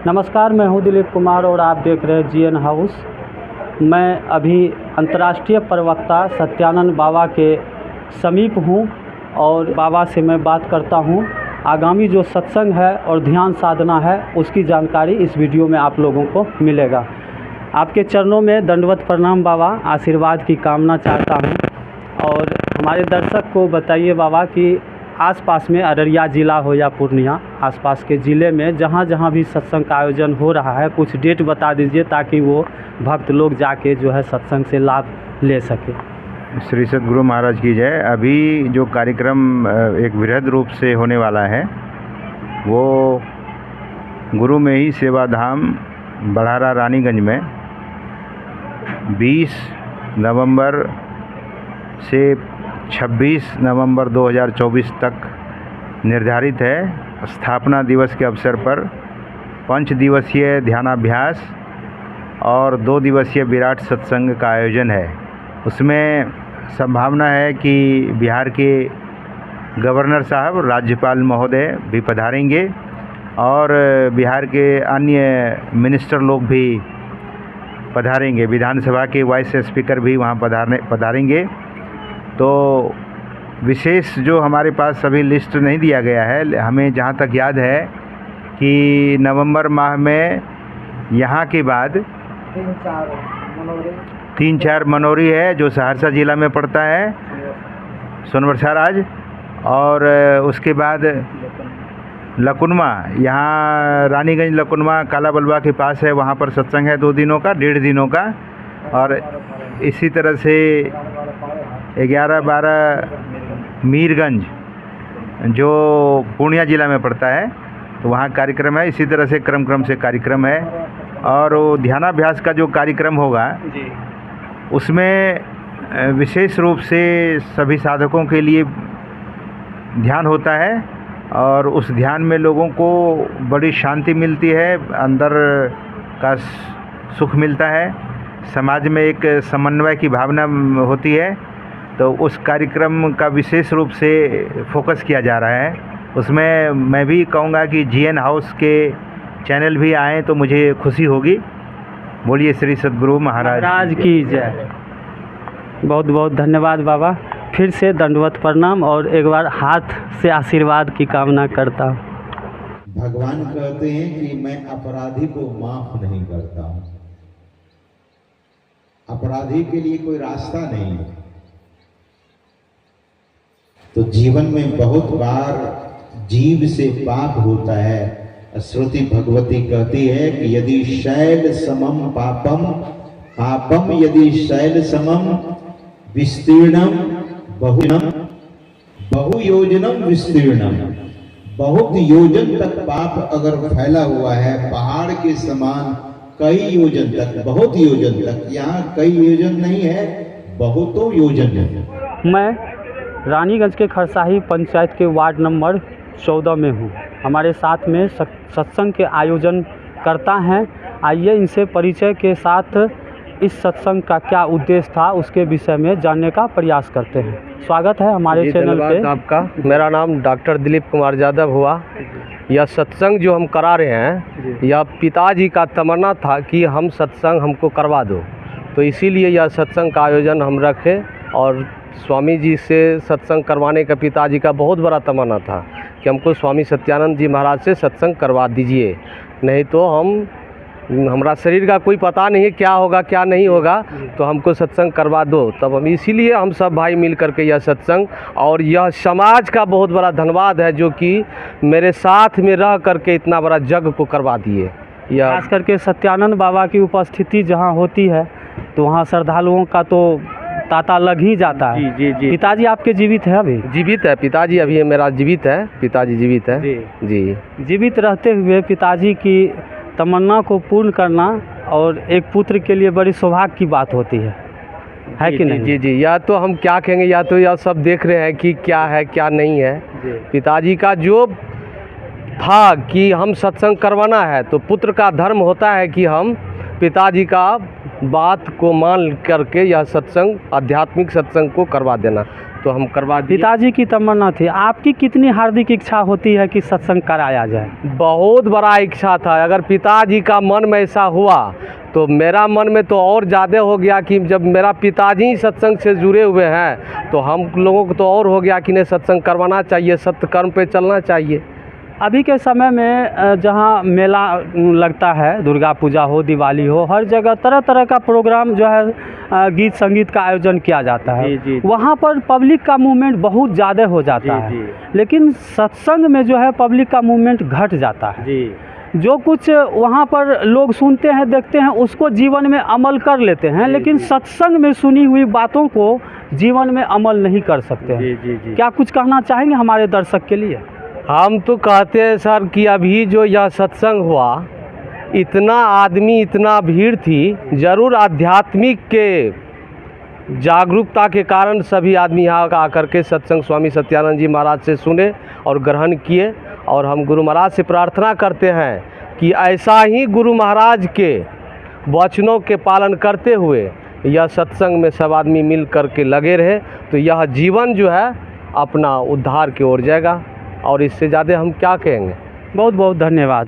नमस्कार, मैं हूं दिलीप कुमार और आप देख रहे हैं जीएन हाउस। मैं अभी अंतर्राष्ट्रीय प्रवक्ता सत्यानंद बाबा के समीप हूं और बाबा से मैं बात करता हूं। आगामी जो सत्संग है और ध्यान साधना है उसकी जानकारी इस वीडियो में आप लोगों को मिलेगा। आपके चरणों में दंडवत प्रणाम बाबा, आशीर्वाद की कामना चाहता हूं। और हमारे दर्शक को बताइए बाबा कि आसपास में अररिया ज़िला हो या पूर्णिया, आसपास के ज़िले में जहाँ जहाँ भी सत्संग का आयोजन हो रहा है कुछ डेट बता दीजिए ताकि वो भक्त लोग जाके जो है सत्संग से लाभ ले सके। श्री सद्गुरु महाराज की जय। अभी जो कार्यक्रम एक वृहद रूप से होने वाला है वो गुरु में ही सेवाधाम बढ़ारा रानीगंज में 20 नवंबर से 26 नवंबर 2024 तक निर्धारित है। स्थापना दिवस के अवसर पर 5 दिवसीय ध्यानाभ्यास और 2 दिवसीय विराट सत्संग का आयोजन है। उसमें संभावना है कि बिहार के गवर्नर साहब, राज्यपाल महोदय भी पधारेंगे और बिहार के अन्य मिनिस्टर लोग भी पधारेंगे। विधानसभा के वाइस स्पीकर भी वहाँ पधारेंगे। तो विशेष जो हमारे पास अभी लिस्ट नहीं दिया गया है, हमें जहाँ तक याद है कि नवंबर माह में यहाँ के बाद 3-4 मनोरी है जो सहरसा ज़िला में पड़ता है, सोनवर्षा राज, और उसके बाद लकुनमा, यहाँ रानीगंज लकुनमा काला बलवा के पास है, वहाँ पर सत्संग है 2 दिनों का, 1.5 दिनों का। और इसी तरह से 11-12 मीरगंज जो पूर्णिया ज़िला में पड़ता है, तो वहाँ कार्यक्रम है। इसी तरह से क्रम से कार्यक्रम है। और वो ध्यानाभ्यास का जो कार्यक्रम होगा उसमें विशेष रूप से सभी साधकों के लिए ध्यान होता है और उस ध्यान में लोगों को बड़ी शांति मिलती है, अंदर का सुख मिलता है, समाज में एक समन्वय की भावना होती है। तो उस कार्यक्रम का विशेष रूप से फोकस किया जा रहा है। उसमें मैं भी कहूँगा कि जीएन हाउस के चैनल भी आएँ तो मुझे खुशी होगी। बोलिए श्री सद्गुरु महाराज की जय। बहुत बहुत धन्यवाद बाबा, फिर से दंडवत प्रणाम और एक बार हाथ से आशीर्वाद की कामना करता हूँ। भगवान कहते हैं कि मैं अपराधी को माफ नहीं करता हूँ। अपराधी के लिए कोई रास्ता नहीं है। तो जीवन में बहुत बार जीव से पाप होता है। श्रुति भगवती कहती है कि यदि शैल समम पापम पापम यदि शैल समम विस्तीर्णम बहुयोजनम विस्तीर्णम, बहुत योजन तक पाप अगर फैला हुआ है, पहाड़ के समान कई योजन तक, बहुत योजन तक, यहाँ कई योजन नहीं है, बहुतों योजन है। मैं रानीगंज के खरसाही पंचायत के वार्ड नंबर 14 में हूँ। हमारे साथ में सत्संग के आयोजन करता हैं। आइए इनसे परिचय के साथ इस सत्संग का क्या उद्देश्य था उसके विषय में जानने का प्रयास करते हैं। स्वागत है हमारे चैनल पे आपका। मेरा नाम डॉक्टर दिलीप कुमार यादव हुआ। यह सत्संग जो हम करा रहे हैं, यह पिताजी का तमन्ना था कि हम सत्संग हमको करवा दो, तो इसीलिए यह सत्संग का आयोजन हम रखे। और स्वामी जी से सत्संग करवाने का पिताजी का बहुत बड़ा तमन्ना था कि हमको स्वामी सत्यानंद जी महाराज से सत्संग करवा दीजिए, नहीं तो हमारा शरीर का कोई पता नहीं है क्या होगा क्या नहीं होगा, तो हमको सत्संग करवा दो। तब हम इसीलिए हम सब भाई मिल करके यह सत्संग, और यह समाज का बहुत बड़ा धन्यवाद है जो कि मेरे साथ में रह करके इतना बड़ा जग को करवा दिए। यह खास करके सत्यानंद बाबा की उपस्थिति जहाँ होती है तो वहाँ श्रद्धालुओं का तो तांता लग ही जाता है। जी। पिताजी आपके जीवित है? अभी जीवित है पिताजी, अभी मेरा जीवित है, पिताजी जीवित है। जी। जीवित रहते हुए पिताजी की तमन्ना को पूर्ण करना और एक पुत्र के लिए बड़ी सौभाग्य की बात होती है कि नहीं? जी। या तो हम क्या कहेंगे, या तो यह सब देख रहे हैं कि क्या है क्या नहीं है। पिताजी का जो था कि हम सत्संग करवाना है, तो पुत्र का धर्म होता है कि हम पिताजी का बात को मान करके यह सत्संग, आध्यात्मिक सत्संग को करवा देना। तो हम करवा दिए। पिताजी की तमन्ना थी, आपकी कितनी हार्दिक इच्छा होती है कि सत्संग कराया जाए? बहुत बड़ा इच्छा था। अगर पिताजी का मन में ऐसा हुआ तो मेरा मन में तो और ज़्यादा हो गया कि जब मेरा पिताजी ही सत्संग से जुड़े हुए हैं तो हम लोगों को तो और हो गया कि नहीं, सत्संग करवाना चाहिए, सत्य कर्म पे चलना चाहिए। अभी के समय में जहाँ मेला लगता है, दुर्गा पूजा हो, दिवाली हो, हर जगह तरह तरह का प्रोग्राम जो है गीत संगीत का आयोजन किया जाता है। जी। वहाँ पर पब्लिक का मूवमेंट बहुत ज़्यादा हो जाता है। लेकिन सत्संग में जो है पब्लिक का मूवमेंट घट जाता है। जो कुछ वहाँ पर लोग सुनते हैं, देखते हैं, उसको जीवन में अमल कर लेते हैं, लेकिन सत्संग में सुनी हुई बातों को जीवन में अमल नहीं कर सकते हैं। क्या कुछ कहना चाहेंगे हमारे दर्शक के लिए? हम तो कहते हैं सर कि अभी जो यह सत्संग हुआ, इतना आदमी, इतना भीड़ थी, ज़रूर आध्यात्मिक के जागरूकता के कारण सभी आदमी यहाँ आकर के सत्संग स्वामी सत्यानंद जी महाराज से सुने और ग्रहण किए। और हम गुरु महाराज से प्रार्थना करते हैं कि ऐसा ही गुरु महाराज के वचनों के पालन करते हुए यह सत्संग में सब आदमी मिल कर के लगे रहे तो यह जीवन जो है अपना उद्धार की ओर जाएगा। और इससे ज़्यादा हम क्या कहेंगे। बहुत बहुत धन्यवाद।